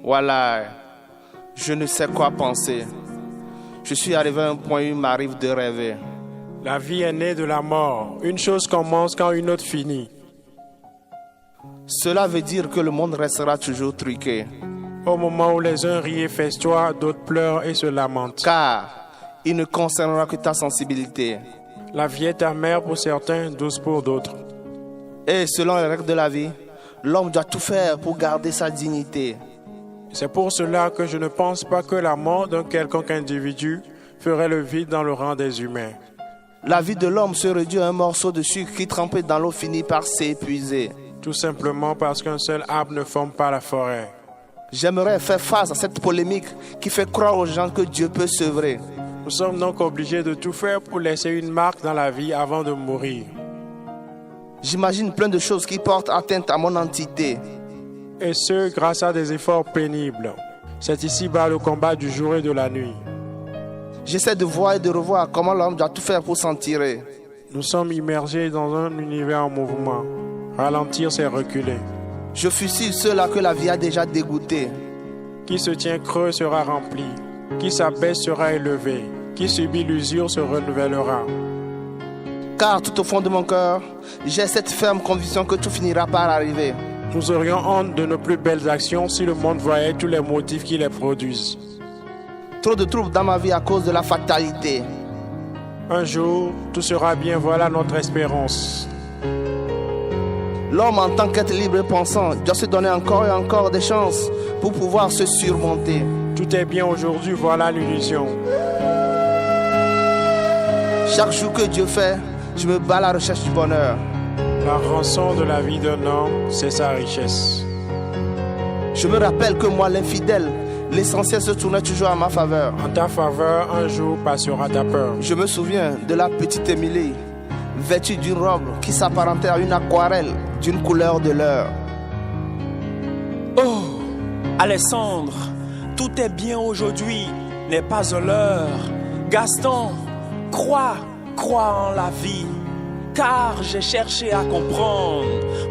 Voilà, je ne sais quoi penser. Je suis arrivé à un point où il m'arrive de rêver. La vie est née de la mort. Une chose commence quand une autre finit. Cela veut dire que le monde restera toujours truqué. Au moment où les uns rient et festoient, d'autres pleurent et se lamentent. Car il ne concernera que ta sensibilité. La vie est amère pour certains, douce pour d'autres. Et selon les règles de la vie, l'homme doit tout faire pour garder sa dignité. C'est pour cela que je ne pense pas que la mort d'un quelconque individu ferait le vide dans le rang des humains. La vie de l'homme se réduit à un morceau de sucre qui, trempé dans l'eau, finit par s'épuiser. Tout simplement parce qu'un seul arbre ne forme pas la forêt. J'aimerais faire face à cette polémique qui fait croire aux gens que Dieu peut sevrer. Nous sommes donc obligés de tout faire pour laisser une marque dans la vie avant de mourir. J'imagine plein de choses qui portent atteinte à mon entité. Et ce, grâce à des efforts pénibles. C'est ici-bas le combat du jour et de la nuit. J'essaie de voir et de revoir comment l'homme doit tout faire pour s'en tirer. Nous sommes immergés dans un univers en mouvement. Ralentir, c'est reculer. Je fusille ceux-là que la vie a déjà dégoûtés. Qui se tient creux sera rempli. Qui s'abaisse sera élevé. Qui subit l'usure se renouvellera. Car tout au fond de mon cœur, j'ai cette ferme conviction que tout finira par arriver. Nous aurions honte de nos plus belles actions si le monde voyait tous les motifs qui les produisent. Trop de troubles dans ma vie à cause de la fatalité. Un jour, tout sera bien, voilà notre espérance. L'homme en tant qu'être libre et pensant doit se donner encore et encore des chances pour pouvoir se surmonter. Tout est bien aujourd'hui, voilà l'illusion. Chaque jour que Dieu fait, je me bats à la recherche du bonheur. La rançon de la vie d'un homme, c'est sa richesse. Je me rappelle que moi, l'infidèle, l'essentiel se tournait toujours à ma faveur. En ta faveur, un jour passera ta peur. Je me souviens de la petite Émilie, vêtue d'une robe qui s'apparentait à une aquarelle d'une couleur de l'heure. Oh, Alessandre, tout est bien aujourd'hui, n'est pas l'heure. Gaston, crois en la vie. Car j'ai cherché à comprendre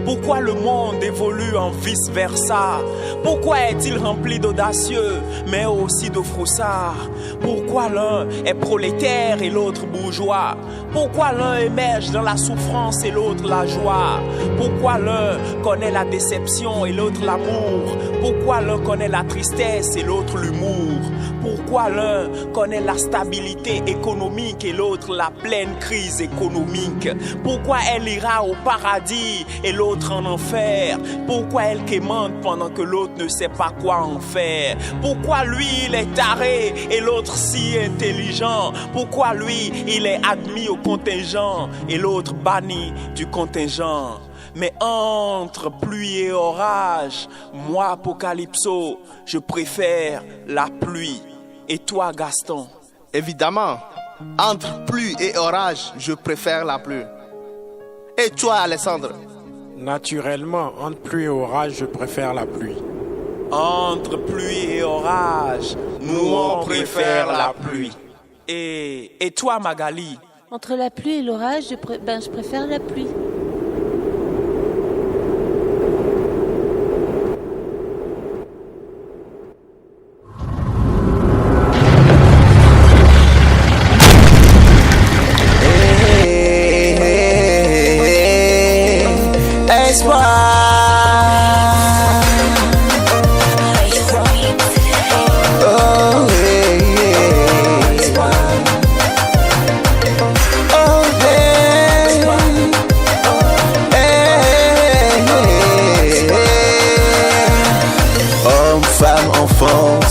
pourquoi le monde évolue en vice-versa. Pourquoi est-il rempli d'audacieux, mais aussi de froussards? Pourquoi l'un est prolétaire et l'autre bourgeois? Pourquoi l'un émerge dans la souffrance et l'autre la joie? Pourquoi l'un connaît la déception et l'autre l'amour? Pourquoi l'un connaît la tristesse et l'autre l'humour? Pourquoi l'un connaît la stabilité économique et l'autre la pleine crise économique? Pourquoi elle ira au paradis et l'autre en enfer? Pourquoi elle quémande pendant que l'autre ne sait pas quoi en faire? Pourquoi lui il est taré et l'autre si intelligent? Pourquoi lui il est admis au contingent et l'autre banni du contingent? Mais entre pluie et orage, moi Apocalypso, je préfère la pluie. Et toi Gaston? Évidemment, entre pluie et orage, je préfère la pluie. Et toi Alessandre? Naturellement, entre pluie et orage, je préfère la pluie. Entre pluie et orage, nous on préfère la pluie. Et toi Magali? Entre la pluie et l'orage, je préfère la pluie.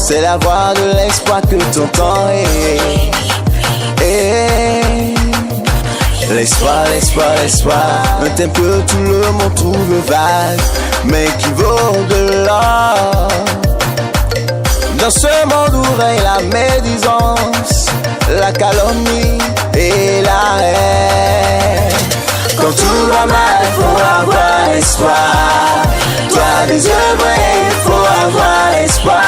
C'est la voix de l'espoir que t'entends. L'espoir, l'espoir, l'espoir. Un thème que tout le monde trouve vague, mais qui vaut de l'or. Dans ce monde où règne la médisance, la calomnie et la haine. Quand tout va mal, faut avoir espoir. Toi désœuvré, faut avoir espoir.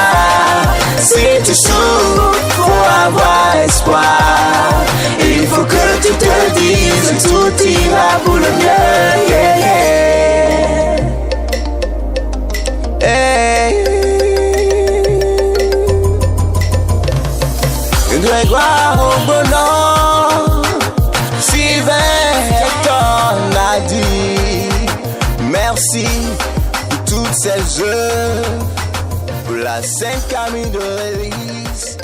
Si tu souffres, faut avoir espoir. Il faut que tu te dises que tout ira pour le mieux. Yeah, yeah. Hey. joyeuses pour la Sainte Camille de l'Église.